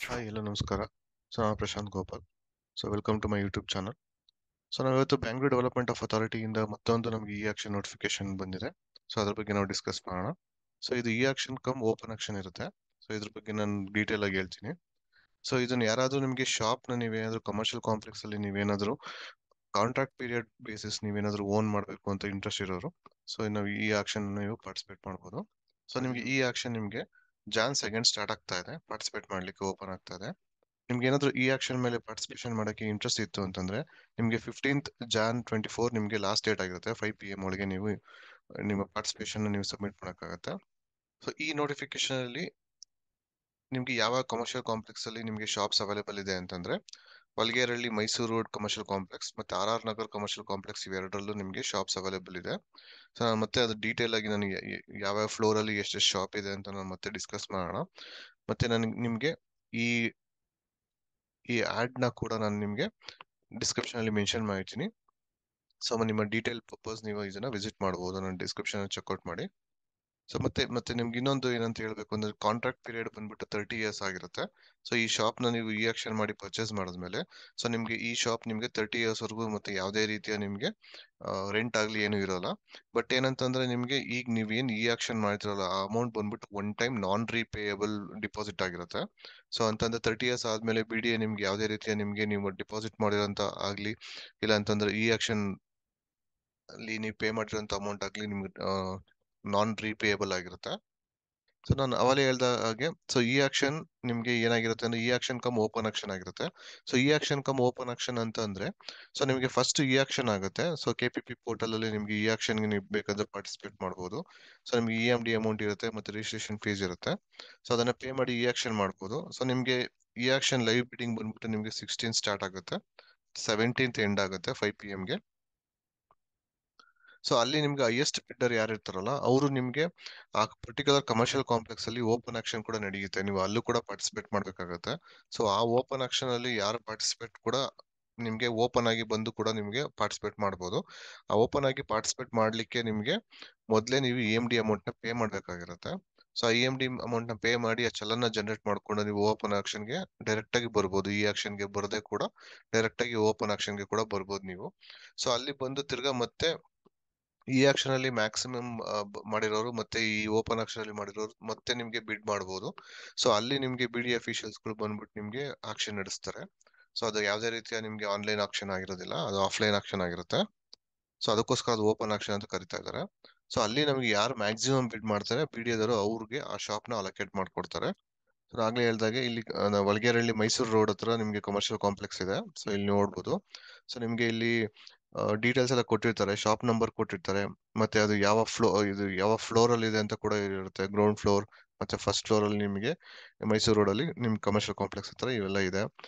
Hi ಎಲ್ಲ ನಮಸ್ಕಾರ. ನಾನು Prashanth Gopal. Welcome to my YouTube channel. ನಾವಿವತ್ತು ಬ್ಯಾಂಗ್ಳೂರ್ ಡೆವಲಪ್ಮೆಂಟ್ ಆಫ್ ಅಥಾರಿಟಿಯಿಂದ ಮತ್ತೊಂದು ನಮಗೆ ಇ ಆಕ್ಷನ್ ನೋಟಿಫಿಕೇಶನ್ ಬಂದಿದೆ. ಅದ್ರ ಬಗ್ಗೆ ನಾವು ಡಿಸ್ಕಸ್ ಮಾಡೋಣ. ಇದು E action come open action ಇರುತ್ತೆ. ಇದ್ರ ಬಗ್ಗೆ ನಾನು ಡೀಟೇಲ್ ಆಗಿ ಹೇಳ್ತೀನಿ. ಇದನ್ನ ಯಾರಾದ್ರೂ ನಿಮಗೆ ಶಾಪ್ನ ನೀವೇನಾದ್ರೂ ಕಮರ್ಷಿಯಲ್ ಕಾಂಪ್ಲೆಕ್ಸ್ ಅಲ್ಲಿ ನೀವೇನಾದ್ರೂ ಕಾಂಟ್ರಾಕ್ಟ್ ಪೀರಿಯಡ್ ಬೇಸಿಸ್ ನೀವೇನಾದ್ರೂ ಓನ್ ಮಾಡಬೇಕು ಅಂತ ಇಂಟ್ರೆಸ್ಟ್ ಇರೋರು ನಾವು ಈ ಆಕ್ಷನ್ ನೀವು ಪಾರ್ಟಿಸಿಪೇಟ್ ಮಾಡ್ಬೋದು. ನಿಮಗೆ ಈ ಆಕ್ಷನ್ ನಿಮಗೆ Jan 2 ಸ್ಟಾರ್ಟ್ ಆಗ್ತಾ ಇದೆ. ಪಾರ್ಟಿಸಿಪೇಟ್ ಮಾಡ್ಲಿಕ್ಕೆ ಓಪನ್ ಆಗ್ತಾ ಇದೆ. ನಿಮ್ಗೆ ಏನಾದ್ರು ಈ ಆಕ್ಷನ್ ಮೇಲೆ ಪಾರ್ಟಿಸಿಪೇಷನ್ ಮಾಡಕ್ಕೆ ಇಂಟ್ರೆಸ್ಟ್ ಇತ್ತು ಅಂತಂದ್ರೆ ನಿಮ್ಗೆ Jan 24 ನಿಮ್ಗೆ ಲಾಸ್ಟ್ ಡೇಟ್ ಆಗಿರುತ್ತೆ. 5 PM ಒಳಗೆ ನೀವು ನಿಮ್ಮ ಪಾರ್ಟಿಸಿಪೇಷನ್ ನೀವು ಸಬ್ಮಿಟ್ ಮಾಡಕ್ಕಾಗತ್ತೆ. ಈ ನೋಟಿಫಿಕೇಶನ್ ಅಲ್ಲಿ ನಿಮ್ಗೆ ಯಾವ ಕಮರ್ಷಿಯಲ್ ಕಾಂಪ್ಲೆಕ್ಸ್ ಅಲ್ಲಿ ನಿಮ್ಗೆ ಶಾಪ್ಸ್ ಅವೈಲೇಬಲ್ ಇದೆ ಅಂತಂದ್ರೆ ವಲ್ಗೇರಳ್ಳಿ ಮೈಸೂರು ರೋಡ್ ಕಮರ್ಷಿಯಲ್ ಕಾಂಪ್ಲೆಕ್ಸ್ ಮತ್ತೆ RR ನಗರ್ ಕಮರ್ಷಿಯಲ್ ಕಾಂಪ್ಲೆಕ್ಸ್ ಇವೆರಡರಲ್ಲೂ ನಿಮ್ಗೆ ಶಾಪ್ಸ್ ಅವೈಲೇಬಲ್ ಇದೆ. ನಾನು ಮತ್ತೆ ಅದು ಡೀಟೇಲ್ ಆಗಿ ನನಗೆ ಯಾವ ಫ್ಲೋರ್ ಅಲ್ಲಿ ಎಷ್ಟೆಷ್ಟು ಶಾಪ್ ಇದೆ ಅಂತ ನಾನು ಮತ್ತೆ ಡಿಸ್ಕಸ್ ಮಾಡೋಣ. ಮತ್ತೆ ನನಗೆ ನಿಮ್ಗೆ ಈ ಈ ಆಡ್ ನ ಕೂಡ ನಾನು ನಿಮ್ಗೆ ಡಿಸ್ಕ್ರಿಪ್ಷನ್ ಅಲ್ಲಿ ಮೆನ್ಷನ್ ಮಾಡಿರ್ತೀನಿ. ನಿಮ್ಮ ಡೀಟೇಲ್ ಪರ್ಪಸ್ ನೀವು ಇದನ್ನ ವಿಸಿಟ್ ಮಾಡಬಹುದು. ನನ್ನ ಡಿಸ್ಕ್ರಿಪ್ಷನ್ ಚೆಕ್ಔಟ್ ಮಾಡಿ. ಮತ್ತೆ ಮತ್ತೆ ನಿಮ್ಗೆ ಇನ್ನೊಂದು ಏನಂತ ಹೇಳ್ಬೇಕು ಅಂದ್ರೆ ಕಾಂಟ್ರಾಕ್ಟ್ ಪೀರಿಯಡ್ ಬಂದ್ಬಿಟ್ಟು 30 ಇಯರ್ಸ್ ಆಗಿರುತ್ತೆ. ಈ ಶಾಪ್ ನ ನೀವು ಈ ಆಕ್ಷನ್ ಮಾಡಿ ಪರ್ಚೇಸ್ ಮಾಡಿದ್ಮೇಲೆ ನಿಮ್ಗೆ ಈ ಶಾಪ್ ನಿಮ್ಗೆ 30 ಇಯರ್ಸ್ ವರೆಗೂ ಮತ್ತೆ ಯಾವುದೇ ರೀತಿಯ ನಿಮ್ಗೆ ರೆಂಟ್ ಆಗ್ಲಿ ಏನು ಇರೋಲ್ಲ. ಬಟ್ ಏನಂತಂದ್ರೆ ನಿಮ್ಗೆ ಈಗ ನೀವೇನ್ ಈ ಆಕ್ಷನ್ ಮಾಡ್ತಿರಲ್ಲ ಆ ಅಮೌಂಟ್ ಬಂದ್ಬಿಟ್ಟು ಒನ್ ಟೈಮ್ ನಾನ್ ರೀಪೇಯಬಲ್ ಡಿಪಾಸಿಟ್ ಆಗಿರುತ್ತೆ. ಅಂತಂದ್ರೆ 30 ಇಯರ್ಸ್ ಆದ್ಮೇಲೆ ಬಿಡಿ ನಿಮ್ಗೆ ಯಾವುದೇ ರೀತಿಯ ನಿಮ್ಗೆ ನೀವು ಡಿಪಾಸಿಟ್ ಮಾಡಿರೋಂತ ಆಗ್ಲಿ ಇಲ್ಲ ಅಂತಂದ್ರೆ ಈ ಆಕ್ಷನ್ ಅಲ್ಲಿ ನೀವು ಪೇ ಮಾಡಿರೋಂತ ಅಮೌಂಟ್ ಆಗ್ಲಿ ನಿಮ್ಗೆ ನಾನ್ ರೀಪೇಯಬಲ್ ಆಗಿರುತ್ತೆ. ನಾನು ಅವಲೇ ಹೇಳ್ದ ಹಾಗೆ ಈ ಆಕ್ಷನ್ ನಿಮ್ಗೆ ಏನಾಗಿರುತ್ತೆ ಅಂದ್ರೆ ಈ ಆಕ್ಷನ್ ಕಮ್ ಓಪನ್ ಆಕ್ಷನ್ ಆಗಿರುತ್ತೆ. ಈ ಆಕ್ಷನ್ ಕಮ್ ಓಪನ್ ಆಕ್ಷನ್ ಅಂತ ಅಂದ್ರೆ ನಿಮಗೆ ಫಸ್ಟ್ ಈ ಆಕ್ಷನ್ ಆಗುತ್ತೆ. KPP ಪೋರ್ಟಲ್ ಅಲ್ಲಿ ನಿಮ್ಗೆ ಈ ಆಕ್ಷನ್ ಗೆ ನೀವು ಬೇಕಾದ್ರೆ ಪಾರ್ಟಿಸಿಪೇಟ್ ಮಾಡಬಹುದು. ನಿಮ್ಗೆ EMD ಅಮೌಂಟ್ ಇರುತ್ತೆ ಮತ್ತೆ ರಿಜಿಸ್ಟ್ರೇಷನ್ ಫೀಸ್ ಇರುತ್ತೆ. ಅದನ್ನ ಪೇ ಮಾಡಿ ಈ ಆಕ್ಷನ್ ಮಾಡಬಹುದು. ನಿಮ್ಗೆ ಈ ಆಕ್ಷನ್ ಲೈವ್ ಬಿಡಿಂಗ್ ಬಂದ್ಬಿಟ್ಟು ನಿಮ್ಗೆ 16 ಸ್ಟಾರ್ಟ್ ಆಗುತ್ತೆ, 17th ಎಂಡ್ ಆಗುತ್ತೆ 5 PM ಗೆ. ಅಲ್ಲಿ ನಿಮ್ಗೆ ಹೈಯೆಸ್ಟ್ ಬಿಡ್ಡರ್ ಯಾರು ಇರ್ತಾರಲ್ಲ ಅವರು ನಿಮ್ಗೆ ಆ ಪರ್ಟಿಕ್ಯುಲರ್ ಕಮರ್ಷಿಯಲ್ ಕಾಂಪ್ಲೆಕ್ಸ್ ಅಲ್ಲಿ ಓಪನ್ ಆಕ್ಷನ್ ಕೂಡ ನಡೆಯುತ್ತೆ. ನೀವು ಅಲ್ಲೂ ಕೂಡ ಪಾರ್ಟಿಸಿಪೇಟ್ ಮಾಡ್ಬೇಕಾಗತ್ತೆ. ಆ ಓಪನ್ ಆಕ್ಷನ್ ಅಲ್ಲಿ ಯಾರು ಪಾರ್ಟಿಸಿಪೇಟ್ ಕೂಡ ನಿಮ್ಗೆ ಓಪನ್ ಆಗಿ ಬಂದು ಕೂಡ ನಿಮ್ಗೆ ಪಾರ್ಟಿಸಿಪೇಟ್ ಮಾಡಬಹುದು. ಆ ಓಪನ್ ಆಗಿ ಪಾರ್ಟಿಸಿಪೇಟ್ ಮಾಡ್ಲಿಕ್ಕೆ ನಿಮ್ಗೆ ಮೊದಲೇ ನೀವು EMD ಅಮೌಂಟ್ ನ ಪೇ ಮಾಡ್ಬೇಕಾಗಿರುತ್ತೆ. EMD ಅಮೌಂಟ್ ನ ಪೇ ಮಾಡಿ ಆ ಚಲನ ಜನರೇಟ್ ಮಾಡ್ಕೊಂಡು ನೀವು ಓಪನ್ ಆಕ್ಷನ್ ಗೆ ಡೈರೆಕ್ಟ್ ಆಗಿ ಬರ್ಬೋದು. ಈ ಆಕ್ಷನ್ ಗೆ ಬರದೆ ಕೂಡ ಡೈರೆಕ್ಟ್ ಆಗಿ ಓಪನ್ ಆಕ್ಷನ್ ಗೆ ಕೂಡ ಬರ್ಬೋದು ನೀವು. ಅಲ್ಲಿ ಬಂದು ತಿರ್ಗಾ ಮತ್ತೆ ಈ ಆಕ್ಷನ್ ಅಲ್ಲಿ ಮ್ಯಾಕ್ಸಿಮಮ್ ಮಾಡಿರೋರು ಮತ್ತೆ ಈ ಓಪನ್ ಆಕ್ಷನ್ ಅಲ್ಲಿ ಮಾಡಿರೋರು ಮತ್ತೆ ನಿಮ್ಗೆ ಬಿಡ್ ಮಾಡಬಹುದು. ಅಲ್ಲಿ ನಿಮ್ಗೆ ಬಿಡಿ ಅಫಿಷಿಯಲ್ಸ್ ಗಳು ಬಂದ್ಬಿಟ್ಟು ನಿಮ್ಗೆ ಆಕ್ಷನ್ ನಡೆಸ್ತಾರೆ. ಅದು ಯಾವುದೇ ರೀತಿಯ ನಿಮ್ಗೆ ಆನ್ಲೈನ್ ಆಕ್ಷನ್ ಆಗಿರೋದಿಲ್ಲ, ಅದು ಆಫ್ಲೈನ್ ಆಕ್ಷನ್ ಆಗಿರುತ್ತೆ. ಅದಕ್ಕೋಸ್ಕರ ಅದು ಓಪನ್ ಆಕ್ಷನ್ ಅಂತ ಕರಿತಾ ಇದ್ದಾರೆ. ಅಲ್ಲಿ ನಮ್ಗೆ ಯಾರು ಮ್ಯಾಕ್ಸಿಮಮ್ ಬಿಡ್ ಮಾಡ್ತಾರೆ ಬಿಡಿಯೋದವರು ಅವ್ರಿಗೆ ಆ ಶಾಪ್ ನ ಅಲೋಕೇಟ್ ಮಾಡ್ಕೊಡ್ತಾರೆ. ಆಗ್ಲೇ ಹೇಳ್ದಾಗೆ ಇಲ್ಲಿ ವಲ್ಗೇರಳ್ಳಿ ಮೈಸೂರು ರೋಡ್ ಹತ್ರ ನಿಮ್ಗೆ ಕಮರ್ಷಿಯಲ್ ಕಾಂಪ್ಲೆಕ್ಸ್ ಇದೆ. ಇಲ್ಲಿ ನೋಡ್ಬೋದು. ನಿಮ್ಗೆ ಇಲ್ಲಿ ಡೀಟೇಲ್ಸ್ ಎಲ್ಲ ಕೊಟ್ಟಿರ್ತಾರೆ, ಶಾಪ್ ನಂಬರ್ ಕೊಟ್ಟಿರ್ತಾರೆ, ಮತ್ತೆ ಅದು ಯಾವ ಫ್ಲೋರ್ ಅಲ್ಲಿ ಇದೆ ಅಂತ ಕೂಡ ಇರುತ್ತೆ. ಗ್ರೌಂಡ್ ಫ್ಲೋರ್ ಮತ್ತೆ ಫಸ್ಟ್ ಫ್ಲೋರ್ ಅಲ್ಲಿ ನಿಮಗೆ ಮೈಸೂರು ರೋಡ್ ಅಲ್ಲಿ ನಿಮ್ ಕಮರ್ಷಿಯಲ್ ಕಾಂಪ್ಲೆಕ್ಸ್ ಹತ್ರ ಇವೆಲ್ಲ ಇದೆ.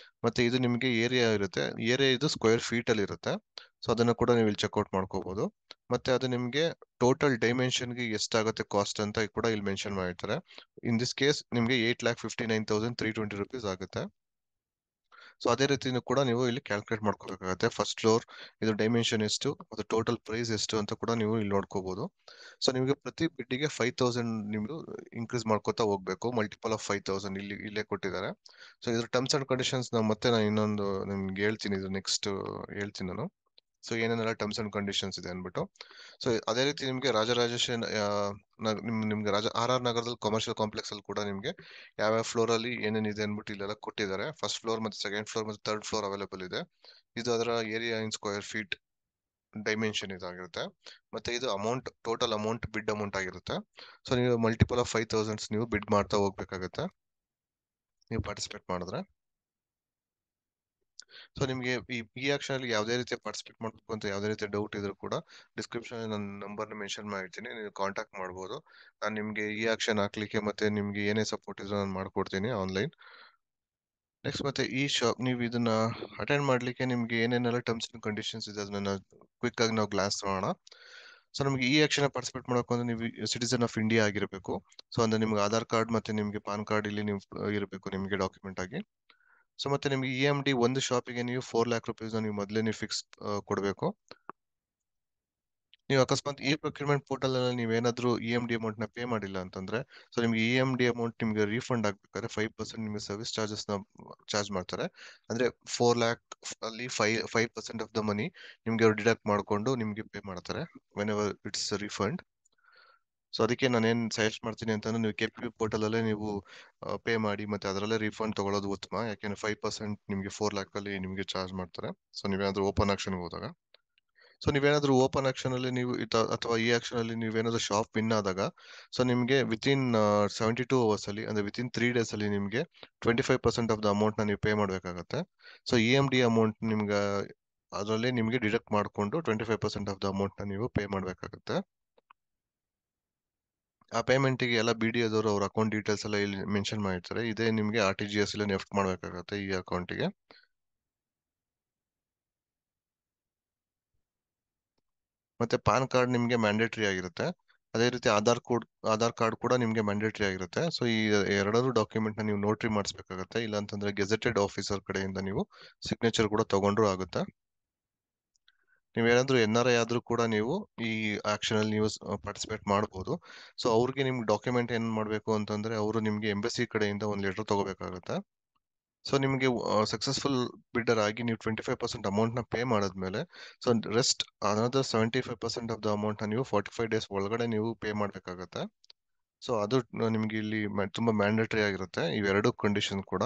ಮತ್ತೆ ಇದು ನಿಮ್ಗೆ ಏರಿಯಾ ಇರುತ್ತೆ. ಏರಿಯಾ ಇದು ಸ್ಕ್ವೇರ್ ಫೀಟ್ ಅಲ್ಲಿ ಇರುತ್ತೆ. ಅದನ್ನ ಕೂಡ ನೀವು ಇಲ್ಲಿ ಚೆಕ್ಔಟ್ ಮಾಡ್ಕೋಬಹುದು. ಮತ್ತೆ ಅದು ನಿಮ್ಗೆ ಟೋಟಲ್ ಡೈಮೆನ್ಷನ್ ಗೆ ಎಷ್ಟಾಗುತ್ತೆ ಕಾಸ್ಟ್ ಅಂತ ಕೂಡ ಇಲ್ಲಿ ಮೆನ್ಷನ್ ಮಾಡಿರ್ತಾರೆ. ಇನ್ ದಿಸ್ ಕೇಸ್ ನಿಮ್ಗೆ 8,59,320 rupees ಆಗುತ್ತೆ. ಅದೇ ರೀತಿ ಕೂಡ ನೀವು ಇಲ್ಲಿ ಕ್ಯಾಲ್ಕುಲೇಟ್ ಮಾಡ್ಕೋಬೇಕಾಗುತ್ತೆ. ಫಸ್ಟ್ ಫ್ಲೋರ್ ಇದು ಡೈಮೆನ್ಷನ್ ಎಷ್ಟು ಮತ್ತು ಟೋಟಲ್ ಪ್ರೈಸ್ ಎಷ್ಟು ಅಂತ ಕೂಡ ನೀವು ಇಲ್ಲಿ ನೋಡ್ಕೋಬಹುದು. ನಿಮಗೆ ಪ್ರತಿ ಬಿಡ್ಡಿಗೆ 5,000 ನೀವು ಇನ್ಕ್ರೀಸ್ ಮಾಡ್ಕೋತಾ ಹೋಗ್ಬೇಕು. ಮಲ್ಟಿಪಲ್ ಆಫ್ 5,000 ಇಲ್ಲೇ ಕೊಟ್ಟಿದ್ದಾರೆ. ಇದ್ರ ಟರ್ಮ್ಸ್ ಅಂಡ್ ಕಂಡೀಷನ್ಸ್ ನಾನು ಇನ್ನೊಂದು ನಿಮ್ಗೆ ಹೇಳ್ತೀನಿ. ಇದು ನೆಕ್ಸ್ಟ್ ಹೇಳ್ತೀನಿ ನಾನು. ಏನೇನೆಲ್ಲ ಟರ್ಮ್ಸ್ ಅಂಡ್ ಕಂಡೀಷನ್ಸ್ ಇದೆ ಅನ್ಬಿಟ್ಟು. ಅದೇ ರೀತಿ ನಿಮ್ಗೆ ರಾಜರಾಜೇಶ್ವರಿ ನಿಮ್ಗೆ RR ನಗರದಲ್ಲಿ ಕಮರ್ಷಿಯಲ್ ಕಾಂಪ್ಲೆಕ್ಸ್ ಅಲ್ಲಿ ಕೂಡ ನಿಮ್ಗೆ ಯಾವ್ಯಾವ ಫ್ಲೋರ್ ಅಲ್ಲಿ ಏನೇನಿದೆ ಅನ್ಬಿಟ್ಟು ಇಲ್ಲೆಲ್ಲ ಕೊಟ್ಟಿದ್ದಾರೆ. ಫಸ್ಟ್ ಫ್ಲೋರ್ ಮತ್ತೆ ಸೆಕೆಂಡ್ ಫ್ಲೋರ್ ಮತ್ತೆ ಥರ್ಡ್ ಫ್ಲೋರ್ ಅವೈಲೇಬಲ್ ಇದೆ. ಇದು ಅದರ ಏರಿಯಾ ಇನ್ ಸ್ಕ್ವೇರ್ ಫೀಟ್ ಡೈಮೆನ್ಷನ್ ಇದಾಗಿರುತ್ತೆ. ಮತ್ತೆ ಇದು ಟೋಟಲ್ ಅಮೌಂಟ್ ಬಿಡ್ ಅಮೌಂಟ್ ಆಗಿರುತ್ತೆ. ನೀವು ಮಲ್ಟಿಪಲ್ ಆಫ್ 5,000 ನೀವು ಬಿಡ್ ಮಾಡ್ತಾ ಹೋಗ್ಬೇಕಾಗತ್ತೆ ನೀವು ಪಾರ್ಟಿಸಿಪೇಟ್ ಮಾಡಿದ್ರೆ. ನಿಮಗೆ ಈ ಆಕ್ಷನ್ ಅಲ್ಲಿ ಯಾವುದೇ ರೀತಿಯ ಪಾರ್ಟಿಸಿಪೇಟ್ ಮಾಡಬೇಕು ಅಂತ ಯಾವುದೇ ರೀತಿಯ ಡೌಟ್ ಇದ್ರೂ ಕೂಡ ಡಿಸ್ಕ್ರಿಪ್ಷನ್ ನನ್ನ ನಂಬರ್ ಮೆನ್ಷನ್ ಮಾಡಿರ್ತೀನಿ, ನೀವು ಕಾಂಟ್ಯಾಕ್ಟ್ ಮಾಡಬಹುದು. ನಾನು ನಿಮ್ಗೆ ಈ ಆಕ್ಷನ್ ಹಾಕ್ಲಿಕ್ಕೆ ಮತ್ತೆ ನಿಮ್ಗೆ ಏನೇ ಸಪೋರ್ಟ್ ಇದ್ರೂ ನಾನು ಮಾಡ್ಕೊಡ್ತೀನಿ ಆನ್ಲೈನ್. ನೆಕ್ಸ್ಟ್ ಮತ್ತೆ ಈ ಶಾಪ್ ನೀವು ಇದನ್ನ ಅಟೆಂಡ್ ಮಾಡ್ಲಿಕ್ಕೆ ನಿಮ್ಗೆ ಏನೇನೆಲ್ಲ ಟರ್ಮ್ಸ್ ಅಂಡ್ ಕಂಡೀಷನ್ಸ್ ಇದೆ ಅದನ್ನ ಕ್ವಿಕ್ ಆಗಿ ನಾವು ಗ್ಲಾನ್ಸ್ ಮಾಡೋಣ. ನಮಗೆ ಈ ಆಕ್ಷನ್ ಪಾರ್ಟಿಸಿಪೇಟ್ ಮಾಡಬೇಕು ಅಂದ್ರೆ ನೀವು ಸಿಟಿಸನ್ ಆಫ್ ಇಂಡಿಯಾ ಆಗಿರಬೇಕು. ಅಂದ್ರೆ ನಿಮ್ಗೆ ಆಧಾರ್ ಕಾರ್ಡ್ ಮತ್ತೆ ನಿಮ್ಗೆ ಪಾನ್ ಕಾರ್ಡ್ ಇಲ್ಲಿ ನೀವು ಇರಬೇಕು ನಿಮ್ಗೆ ಡಾಕ್ಯುಮೆಂಟ್ ಆಗಿ. ಮತ್ತೆ ನಿಮ್ಗೆ EMD ಒಂದು ಶಾಪಿಗೆ ನೀವು 4 lakh rupees ನೀವು ಮೊದಲೇ ನೀವು ಫಿಕ್ಸ್ ಕೊಡಬೇಕು. ನೀವು ಅಕಸ್ಮಾತ್ ಈ ಪ್ರೊಕ್ಯೂರ್ಮೆಂಟ್ ಪೋರ್ಟಲ್ ಅಲ್ಲಿ ನೀವೇನಾದ್ರೂ EMD ಅಮೌಂಟ್ ನ ಪೇ ಮಾಡಿಲ್ಲ ಅಂತಂದ್ರೆ, ಸೊ ನಿಮ್ಗೆ EMD ಅಮೌಂಟ್ ನಿಮ್ಗೆ ರೀಫಂಡ್ ಆಗ್ಬೇಕಾದ್ರೆ 5% ನಿಮ್ಗೆ ಸರ್ವಿಸ್ ಚಾರ್ಜಸ್ ನ ಚಾರ್ಜ್ ಮಾಡ್ತಾರೆ. ಅಂದ್ರೆ 4 lakh ಅಲ್ಲಿ 5% ಆಫ್ ದ ಮನಿ ನಿಮ್ಗೆ ಅವ್ರು ಡಿಡಕ್ಟ್ ಮಾಡ್ಕೊಂಡು ನಿಮ್ಗೆ ಪೇ ಮಾಡ್ತಾರೆ when ever it's refund. So ಅದಕ್ಕೆ ನಾನೇನ್ ಸಜೆಸ್ಟ್ ಮಾಡ್ತೀನಿ ಅಂತಂದ್ರೆ, ನೀವು KPP ಪೋರ್ಟಲ್ ಅಲ್ಲೇ ನೀವು ಪೇ ಮಾಡಿ ಮತ್ತೆ ಅದರಲ್ಲೇ ರೀಫಂಡ್ ತಗೊಳ್ಳೋದು ಉತ್ತಮ. ಯಾಕೆಂದ್ರೆ 5% ನಿಮ್ಗೆ 4 lakh ಅಲ್ಲಿ ನಿಮ್ಗೆ ಚಾರ್ಜ್ ಮಾಡ್ತಾರೆ. ಸೊ ನೀವೇನಾದ್ರೂ ಓಪನ್ ಆಕ್ಷನ್ ಹೋದಾಗ, ಸೊ ನೀವೇನಾದ್ರೂ ಓಪನ್ ಆಕ್ಷನ್ ಅಲ್ಲಿ ನೀವು ಅಥವಾ ಈ ಆಕ್ಷನ್ ಅಲ್ಲಿ ನೀವೇನಾದ್ರೂ ಶಾಪ್ ವಿನ್ ಆದಾಗ, ಸೊ ನಿಮ್ಗೆ ವಿತಿನ್ 72 hours ಅಲ್ಲಿ, ಅಂದ್ರೆ ವಿತಿನ್ 3 days ಅಲ್ಲಿ ನಿಮ್ಗೆ 25% ಆಫ್ ದ ಅಮೌಂಟ್ ನ ನೀವು ಪೇ ಮಾಡ್ಬೇಕಾಗತ್ತೆ. ಸೊ EMD ಅಮೌಂಟ್ ನಿಮ್ಗೆ ಅದರಲ್ಲೇ ನಿಮ್ಗೆ ಡಿಡಕ್ಟ್ ಮಾಡ್ಕೊಂಡು 25% ಆಫ್ ದ ಅಮೌಂಟ್ ನ ನೀವು ಪೇ ಮಾಡ್ಬೇಕಾಗತ್ತೆ. ಆ ಪೇಮೆಂಟಿಗೆ ಎಲ್ಲ BDOದವರು ಅವ್ರ ಅಕೌಂಟ್ ಡೀಟೇಲ್ಸ್ ಎಲ್ಲ ಇಲ್ಲಿ ಮೆನ್ಷನ್ ಮಾಡಿರ್ತಾರೆ. ಇದೇ ನಿಮ್ಗೆ RTGS ಅಲ್ಲಿ ನೆಫ್ಟ್ ಮಾಡ್ಬೇಕಾಗತ್ತೆ ಈ ಅಕೌಂಟಿಗೆ. ಮತ್ತೆ ಪಾನ್ ಕಾರ್ಡ್ ನಿಮ್ಗೆ ಮ್ಯಾಂಡೇಟರಿ ಆಗಿರುತ್ತೆ. ಅದೇ ರೀತಿ ಆಧಾರ್ ಕಾರ್ಡ್ ಕೂಡ ನಿಮ್ಗೆ ಮ್ಯಾಂಡೇಟರಿ ಆಗಿರುತ್ತೆ. ಸೊ ಈ ಎರಡರೂ ಡಾಕ್ಯುಮೆಂಟ್ ನ ನೀವು ನೋಟ್ರಿ ಮಾಡಿಸ್ಬೇಕಾಗತ್ತೆ. ಇಲ್ಲ ಅಂತಂದ್ರೆ ಗೆಜೆಟೆಡ್ ಆಫೀಸರ್ ಕಡೆಯಿಂದ ನೀವು ಸಿಗ್ನೇಚರ್ ಕೂಡ ತಗೊಂಡ್ರು ಆಗುತ್ತೆ. ನೀವೇನಾದ್ರೂ NRI ಆದ್ರೂ ಕೂಡ ನೀವು ಈ ಆಕ್ಷನ್ ಅಲ್ಲಿ ನೀವು ಪಾರ್ಟಿಸಿಪೇಟ್ ಮಾಡಬಹುದು. ಸೊ ಅವ್ರಿಗೆ ನಿಮ್ಗೆ ಡಾಕ್ಯುಮೆಂಟ್ ಏನ್ ಮಾಡ್ಬೇಕು ಅಂತಂದ್ರೆ, ಅವರು ನಿಮ್ಗೆ ಎಂಬಸಿ ಕಡೆಯಿಂದ ಒಂದು ಲೆಟರ್ ತಗೋಬೇಕಾಗತ್ತೆ. ಸೊ ನಿಮಗೆ ಸಕ್ಸಸ್ಫುಲ್ ಬಿಲ್ಡರ್ ಆಗಿ ನೀವು 25% ಅಮೌಂಟ್ ನ ಪೇ ಮಾಡಿದ್ಮೇಲೆ, so rest another 75% of the amount ನ ನೀವು 45 days ಒಳಗಡೆ ನೀವು ಪೇ ಮಾಡ್ಬೇಕಾಗತ್ತೆ. ಸೊ ಅದು ನಿಮ್ಗೆ ಇಲ್ಲಿ ತುಂಬಾ ಮ್ಯಾಂಡೇಟರಿ ಆಗಿರುತ್ತೆ ಇವೆರಡು ಕಂಡೀಷನ್ ಕೂಡ.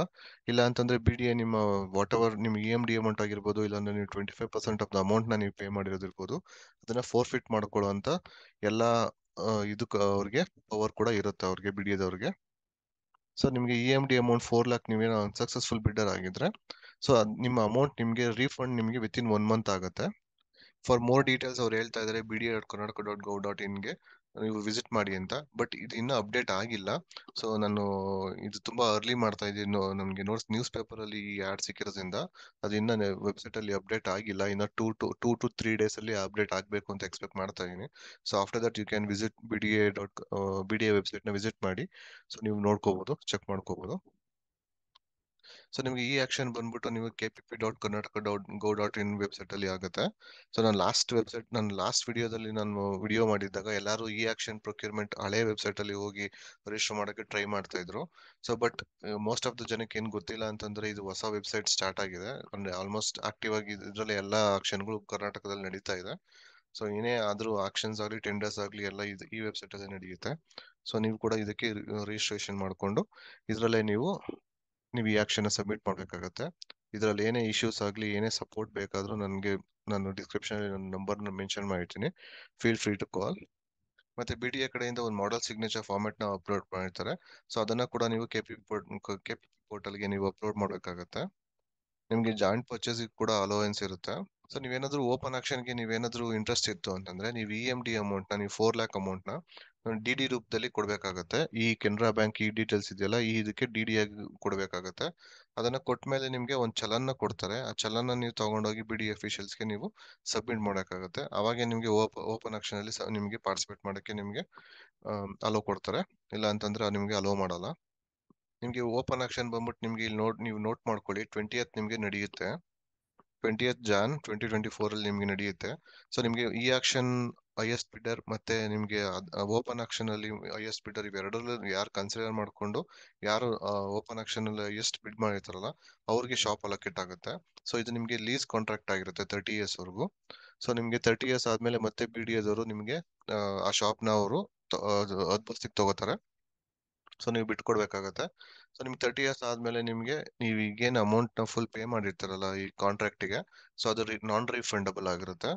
ಇಲ್ಲ ಅಂತಂದ್ರೆ BDA ನಿಮ್ಮ ವಾಟ್ ಎವರ್ ನಿಮ್ಗೆ EMD ಅಮೌಂಟ್ ಆಗಿರ್ಬೋದು, ಇಲ್ಲಾಂದ್ರೆ ನೀವು 25% ಆಫ್ ದ ಅಮೌಂಟ್ ನ ನೀವು ಪೇ ಮಾಡಿರೋದಿರ್ಬೋದು, ಅದನ್ನ ಫೋರ್ಫಿಟ್ ಮಾಡ್ಕೊಳ್ಳುವಂತ ಎಲ್ಲಾ ಇದಕ್ಕೆ ಅವ್ರಿಗೆ ಪವರ್ ಕೂಡ ಇರುತ್ತೆ ಅವ್ರಿಗೆ, BDAದವ್ರಿಗೆ. ಸೊ ನಿಮ್ಗೆ EMD ಅಮೌಂಟ್ 4 lakh ನೀವೇನೋ ಸಕ್ಸಸ್ಫುಲ್ ಬಿಲ್ಡರ್ ಆಗಿದ್ರೆ, ಸೊ ನಿಮ್ಮ ಅಮೌಂಟ್ ನಿಮ್ಗೆ ರೀಫಂಡ್ ನಿಮ್ಗೆ ವಿತಿನ್ 1 month ಆಗುತ್ತೆ. ಫಾರ್ ಮೋರ್ ಡೀಟೇಲ್ಸ್ ಅವ್ರು ಹೇಳ್ತಾ ಇದ್ದಾರೆ BDA.karnataka.gov.in ಗೆ ನೀವು ವಿಸಿಟ್ ಮಾಡಿ ಅಂತ. ಬಟ್ ಇದು ಇನ್ನೂ ಅಪ್ಡೇಟ್ ಆಗಿಲ್ಲ. ಸೊ ನಾನು ಇದು ತುಂಬಾ ಅರ್ಲಿ ಮಾಡ್ತಾ ಇದ್ದೀನಿ. ನಮಗೆ ನ್ಯೂಸ್ ಪೇಪರ್ ಅಲ್ಲಿ ಈ ಆಡ್ ಸಿಕ್ಕಿರೋದ್ರಿಂದ ಅದು ಇನ್ನ ವೆಬ್ಸೈಟ್ ಅಲ್ಲಿ ಅಪ್ಡೇಟ್ ಆಗಿಲ್ಲ. ಇನ್ನ 2 to 3 days ಅಲ್ಲಿ ಅಪ್ಡೇಟ್ ಆಗಬೇಕು ಅಂತ ಎಕ್ಸ್ಪೆಕ್ಟ್ ಮಾಡ್ತಾ ಇದ್ದೀನಿ. So after that you can visit BDA website ನ ವಿಸಿಟ್ ಮಾಡಿ. ಸೊ ನೀವು ನೋಡ್ಕೋಬಹುದು, ಚೆಕ್ ಮಾಡ್ಕೋಬಹುದು. ಸೊ ನಿಮ್ಗೆ ಈ ಆಕ್ಷನ್ ಬಂದ್ಬಿಟ್ಟು ನೀವು KPP.karnataka.gov.in ವೆಬ್ಸೈಟ್ ಅಲ್ಲಿ ಆಗುತ್ತೆ. ಸೊ ನಾನು ಲಾಸ್ಟ್ ವಿಡಿಯೋದಲ್ಲಿ ನಾನು ವಿಡಿಯೋ ಮಾಡಿದ್ದಾಗ ಎಲ್ಲರೂ ಈ ಆಕ್ಷನ್ ಪ್ರೊಕ್ಯೂರ್ಮೆಂಟ್ ಹಳೆ ವೆಬ್ಸೈಟ್ ಅಲ್ಲಿ ಹೋಗಿ ರಿಜಿಸ್ಟರ್ ಮಾಡಕ್ಕೆ ಟ್ರೈ ಮಾಡ್ತಾ ಇದ್ರು. So but most of the ಜನಕ್ಕೆ ಏನ್ ಗೊತ್ತಿಲ್ಲ ಅಂತಂದ್ರೆ, ಇದು ಹೊಸ ವೆಬ್ಸೈಟ್ ಸ್ಟಾರ್ಟ್ ಆಗಿದೆ. ಅಂದ್ರೆ ಆಲ್ಮೋಸ್ಟ್ ಆಕ್ಟಿವ್ ಆಗಿ ಇದ್ರಲ್ಲಿ ಎಲ್ಲಾ ಆಕ್ಷನ್ಗಳು ಕರ್ನಾಟಕದಲ್ಲಿ ನಡೀತಾ ಇದೆ. ಸೊ ಏನೇ ಆದ್ರೂ ಆಕ್ಷನ್ಸ್ ಆಗ್ಲಿ ಟೆಂಡರ್ಸ್ ಆಗ್ಲಿ ಎಲ್ಲ ಈ ವೆಬ್ಸೈಟ್ ಅಲ್ಲಿ ನಡೆಯುತ್ತೆ. ಸೊ ನೀವು ಕೂಡ ಇದಕ್ಕೆ ರಿಜಿಸ್ಟ್ರೇಷನ್ ಮಾಡ್ಕೊಂಡು ಇದ್ರಲ್ಲೇ ನೀವು ಈ ಆಕ್ಷನ್ ಸಬ್ಮಿಟ್ ಮಾಡ್ಬೇಕಾಗತ್ತೆ. ಇದರಲ್ಲಿ ಏನೇ ಇಶ್ಯೂಸ್ ಆಗ್ಲಿ, ಏನೇ ಸಪೋರ್ಟ್ ಬೇಕಾದ್ರೂ ನಾನು ಡಿಸ್ಕ್ರಿಪ್ಷನ್ ಅಲ್ಲಿ ನನ್ನ ನಂಬರ್ನ ಮೆನ್ಷನ್ ಮಾಡಿರ್ತೀನಿ. ಫೀಲ್ ಫ್ರೀ ಟು ಕಾಲ್. ಮತ್ತೆ BDA ಕಡೆಯಿಂದ ಒಂದು ಮಾಡಲ್ ಸಿಗ್ನೇಚರ್ ಫಾರ್ಮೆಟ್ ನ ಅಪ್ಲೋಡ್ ಮಾಡಿರ್ತಾರೆ. ಸೊ ಅದನ್ನ ಕೂಡ ನೀವು KPP ಪೋರ್ಟಲ್ಗೆ ನೀವು ಅಪ್ಲೋಡ್ ಮಾಡ್ಬೇಕಾಗತ್ತೆ. ನಿಮ್ಗೆ ಜಾಯಿಂಟ್ ಪರ್ಚೇಸ್ ಕೂಡ ಅಲೋವೆನ್ಸ್ ಇರುತ್ತೆ. ಸೊ ನೀವೇನಾದ್ರೂ ಓಪನ್ ಆಕ್ಷನ್ಗೆ ನೀವೇನಾದ್ರೂ ಇಂಟ್ರೆಸ್ಟ್ ಇತ್ತು ಅಂತಂದ್ರೆ, ನೀವು EMD ಅಮೌಂಟ್ ನ ನೀವು 4 lakh ಅಮೌಂಟ್ ನ DD ರೂಪದಲ್ಲಿ ಕೊಡ್ಬೇಕಾಗತ್ತೆ. ಈ ಕೆನರಾ ಬ್ಯಾಂಕ್ ಈ ಡೀಟೇಲ್ಸ್ ಇದೆಯಲ್ಲ, ಇದಕ್ಕೆ DD ಆಗಿ ಕೊಡ್ಬೇಕಾಗತ್ತೆ. ಅದನ್ನ ಕೊಟ್ಮೇಲೆ ನಿಮ್ಗೆ ಒಂದು ಚಲನ್ನ ಕೊಡ್ತಾರೆ. ಆ ಚಲನ್ನ ನೀವು ತಗೊಂಡೋಗಿ BD ಅಫಿಷಿಯಲ್ಸ್ಗೆ ನೀವು ಸಬ್ಮಿಟ್ ಮಾಡಕ್ಕಾಗತ್ತೆ. ಅವಾಗೆ ನಿಮ್ಗೆ ಓಪನ್ ಆಕ್ಷನ್ ಅಲ್ಲಿ ನಿಮ್ಗೆ ಪಾರ್ಟಿಸಿಪೇಟ್ ಮಾಡಕ್ಕೆ ನಿಮ್ಗೆ ಅಲೋ ಕೊಡ್ತಾರೆ. ಇಲ್ಲ ಅಂತಂದ್ರೆ ನಿಮ್ಗೆ ಅಲೋ ಮಾಡಲ್ಲ. ನಿಮ್ಗೆ ಓಪನ್ ಆಕ್ಷನ್ ಬಂದ್ಬಿಟ್ಟು ನಿಮ್ಗೆ ಇಲ್ಲಿ ನೀವು ನೋಟ್ ಮಾಡ್ಕೊಳ್ಳಿ, 20th ನಿಮ್ಗೆ ನಡೆಯುತ್ತೆ. 20th Jan 2024 ಅಲ್ಲಿ ನಿಮ್ಗೆ ನಡೆಯುತ್ತೆ. ಸೊ ನಿಮ್ಗೆ ಈ ಆಕ್ಷನ್ ಹೈಯೆಸ್ಟ್ ಬಿಡರ್ ಮತ್ತೆ ನಿಮ್ಗೆ ಓಪನ್ ಆಕ್ಷನ್ ಅಲ್ಲಿ ಹೈಯೆಸ್ಟ್ ಬಿಡರ್ ಇವೆರಡರಲ್ಲೂ ಯಾರು ಕನ್ಸಿಡರ್ ಮಾಡ್ಕೊಂಡು ಯಾರು ಓಪನ್ ಆಕ್ಷನ್ ಅಲ್ಲಿ ಹೈಯೆಸ್ಟ್ ಬಿಡ್ ಮಾಡಿರ್ತಾರಲ್ಲ ಅವ್ರಿಗೆ ಶಾಪ್ ಅಲೋಕೇಟ್ ಆಗುತ್ತೆ. ಸೊ ಇದು ನಿಮ್ಗೆ ಲೀಸ್ ಕಾಂಟ್ರಾಕ್ಟ್ ಆಗಿರುತ್ತೆ 30 years ವರೆಗೂ. ಸೊ ನಿಮ್ಗೆ 30 years ಆದ್ಮೇಲೆ ಮತ್ತೆ BDAದವರು ನಿಮ್ಗೆ ಆ ಶಾಪ್ ನ ಅವರು ಹದ್ಬಸ್ತಿಗೆ ತಗೋತಾರೆ. ಸೊ ನೀವು ಬಿಟ್ಕೊಡ್ಬೇಕಾಗತ್ತೆ. ಸೊ ನಿಮ್ಗೆ 30 years ಆದ್ಮೇಲೆ ನೀವು ಈಗೇನು ಅಮೌಂಟ್ ನ ಫುಲ್ ಪೇ ಮಾಡಿರ್ತಾರಲ್ಲ ಈ ಕಾಂಟ್ರಾಕ್ಟಿಗೆ, ಸೊ ಅದು ನಾನ್ ರೀಫಂಡಬಲ್ ಆಗಿರುತ್ತೆ.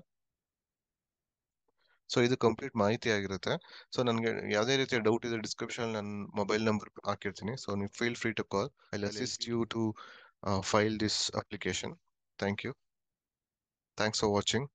ಸೊ ಇದು ಕಂಪ್ಲೀಟ್ ಮಾಹಿತಿ ಆಗಿರುತ್ತೆ. ಸೊ ನನಗೆ ಯಾವುದೇ ರೀತಿಯ ಡೌಟ್ ಇದೆ, ಡಿಸ್ಕ್ರಿಪ್ಷನ್ ನನ್ನ ಮೊಬೈಲ್ ನಂಬರ್ ಹಾಕಿರ್ತೀನಿ. ಸೊ ನೀವು feel free to call. I will assist you to file this application. Thank you. Thanks for watching.